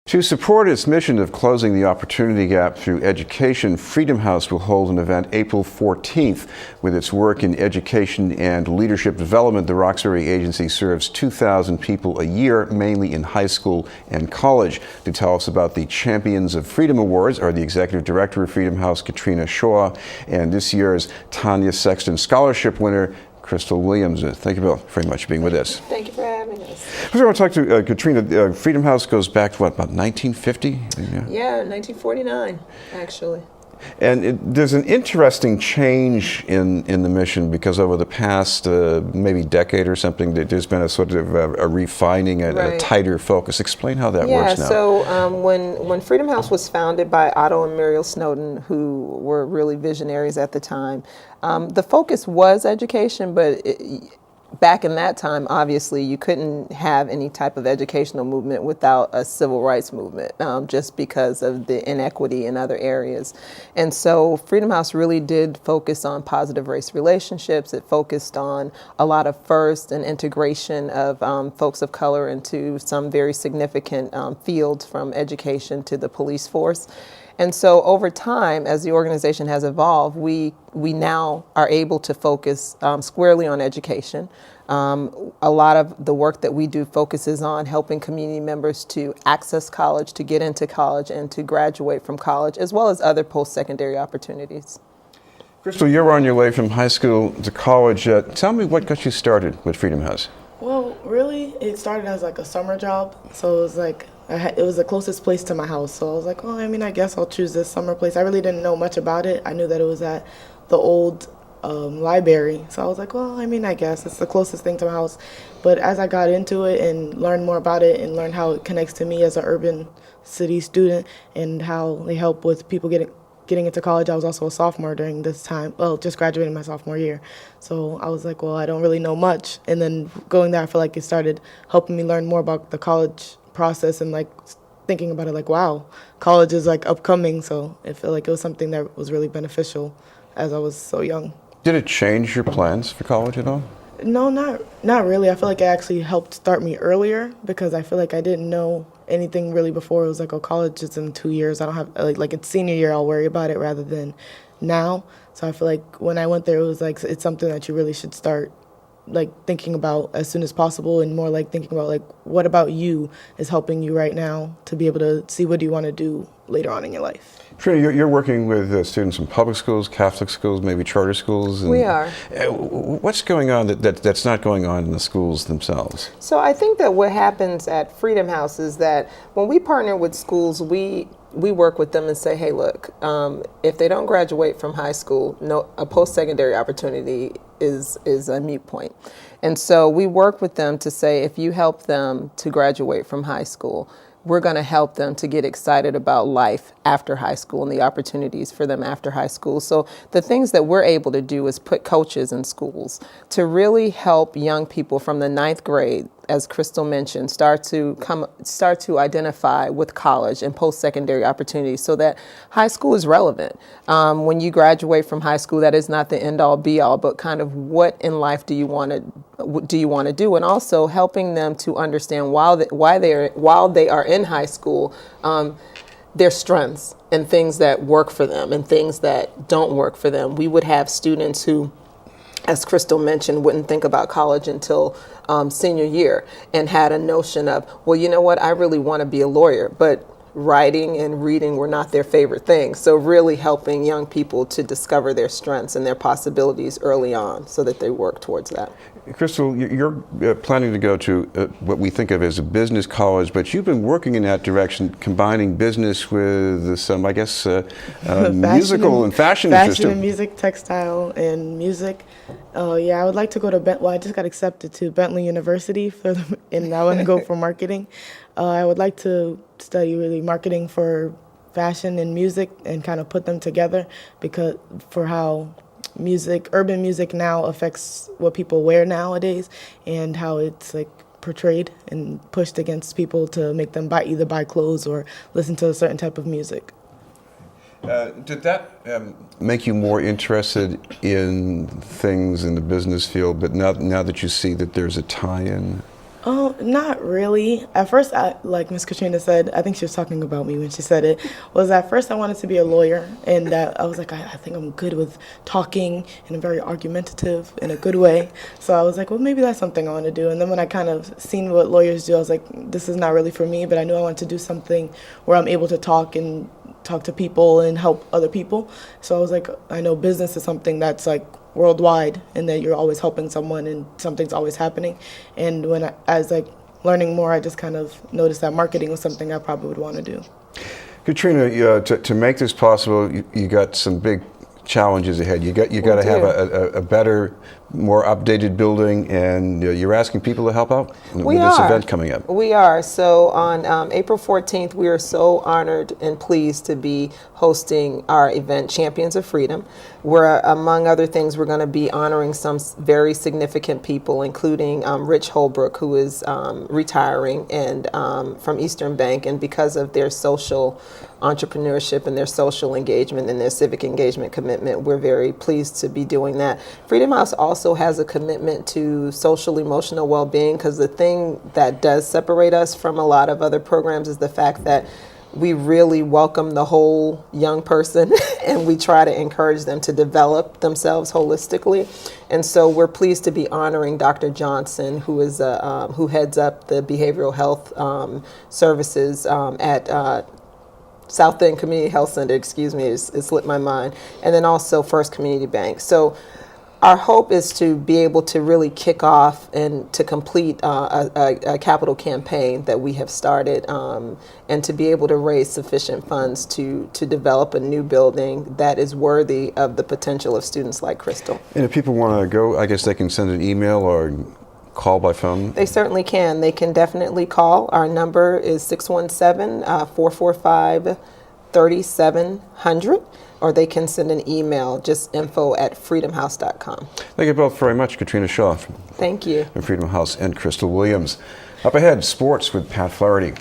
To support its mission of closing the opportunity gap through education, Freedom House will hold an event April 14th. With its work in education and leadership development, the Roxbury agency serves 2,000 people a year, mainly in high school and college. To tell us about the Champions of Freedom Awards are the executive director of Freedom House, Katrina Shaw, and this year's Tanya Sexton Scholarship winner, Krystal Williams. Thank you both very much for being with us. Thank you for having us. I want to talk to Katrina. Freedom House goes back to what, about 1950? Yeah, 1949, actually. And there's an interesting change in the mission because over the past maybe decade or something, there's been a sort of a refining, a tighter focus. Explain how that works now. So when Freedom House was founded by Otto and Muriel Snowden, who were really visionaries at the time, the focus was education, but back in that time, obviously, you couldn't have any type of educational movement without a civil rights movement, just because of the inequity in other areas. And so Freedom House really did focus on positive race relationships. It focused on a lot of first and integration of folks of color into some very significant fields, from education to the police force. And so over time, as the organization has evolved, we now are able to focus squarely on education. A lot of the work that we do focuses on helping community members to access college, to get into college, and to graduate from college, as well as other post-secondary opportunities. Krystal, you're on your way from high school to college. Tell me what got you started with Freedom House. Well, really, it started as like a summer job. So it was like, it was the closest place to my house. So I was like, well, I guess I'll choose this summer place. I really didn't know much about it. I knew that it was at the old library. So I was like, well, I guess it's the closest thing to my house. But as I got into it and learned more about it and learned how it connects to me as an urban city student and how they help with people getting into college. I was also a sophomore during this time, well, just graduating my sophomore year. So I was like, well, I don't really know much. And then going there, I feel like it started helping me learn more about the college process and like thinking about it like, wow, college is like upcoming. So I feel like it was something that was really beneficial as I was so young. Did it change your plans for college at all? No, not really. I feel like it actually helped start me earlier because I feel like I didn't know anything really before. It was like, oh, college is in 2 years. I don't have, like it's senior year, I'll worry about it rather than now. So I feel like when I went there, it was like, it's something that you really should start like thinking about as soon as possible, and more like thinking about like, what about you is helping you right now to be able to see what do you want to do later on in your life. Trina, you're working with students in public schools, Catholic schools, maybe charter schools. And we are. What's going on that's not going on in the schools themselves? So I think that what happens at Freedom House is that when we partner with schools, we work with them and say, hey, look, if they don't graduate from high school, a post-secondary opportunity is a moot point. And so we work with them to say, if you help them to graduate from high school, we're going to help them to get excited about life after high school and the opportunities for them after high school. So the things that we're able to do is put coaches in schools to really help young people from the 9th grade, as Krystal mentioned, start to identify with college and post-secondary opportunities so that high school is relevant. When you graduate from high school, that is not the end-all be-all, but kind of what in life do you want to do, and also helping them to understand while they are in high school, their strengths and things that work for them and things that don't work for them. We would have students who, as Krystal mentioned, wouldn't think about college until senior year and had a notion of, well, you know what, I really want to be a lawyer, but writing and reading were not their favorite things. So really helping young people to discover their strengths and their possibilities early on so that they work towards that. Krystal, you're planning to go to what we think of as a business college, but you've been working in that direction, combining business with some, I guess, musical and fashion interest. Fashion and music, textile and music. Yeah, I would like to go to I just got accepted to Bentley University and I want to go for marketing. I would like to study really marketing for fashion and music and kind of put them together because for how urban music now affects what people wear nowadays and how it's like portrayed and pushed against people to make them either buy clothes or listen to a certain type of music. Did that make you more interested in things in the business field, but now that you see that there's a tie-in? Oh, not really. At first, like Miss Katrina said, I think she was talking about me when she said it, was at first I wanted to be a lawyer, and I was like, I think I'm good with talking, and I'm very argumentative in a good way. So I was like, well, maybe that's something I want to do. And then when I kind of seen what lawyers do, I was like, this is not really for me, but I knew I wanted to do something where I'm able to talk to people and help other people. So I was like, I know business is something that's like worldwide, and that you're always helping someone and something's always happening. And as like learning more, I just kind of noticed that marketing was something I probably would want to do. Katrina, to make this possible, you got some big challenges ahead. You got to have a better, more updated building, and you're asking people to help out with this event coming up. We are. So on April 14th, we are so honored and pleased to be hosting our event, Champions of Freedom, where, among other things, we're going to be honoring some very significant people, including Rich Holbrook, who is retiring and from Eastern Bank, and because of their social entrepreneurship and their social engagement and their civic engagement commitment, we're very pleased to be doing that. Freedom House also has a commitment to social emotional well-being, because the thing that does separate us from a lot of other programs is the fact that we really welcome the whole young person and we try to encourage them to develop themselves holistically. And so we're pleased to be honoring Dr. Johnson, who is who heads up the behavioral health services at South End Community Health Center, it slipped my mind, and then also First Community Bank. So our hope is to be able to really kick off and to complete a capital campaign that we have started, and to be able to raise sufficient funds to develop a new building that is worthy of the potential of students like Krystal. And if people want to go, I guess they can send an email or call by phone? They certainly can. They can definitely call. Our number is 617-445-3700, or they can send an email, just info@freedomhouse.com. Thank you both very much, Katrina Shaw Thank you. from Freedom House and Krystal Williams. Up ahead, sports with Pat Flaherty.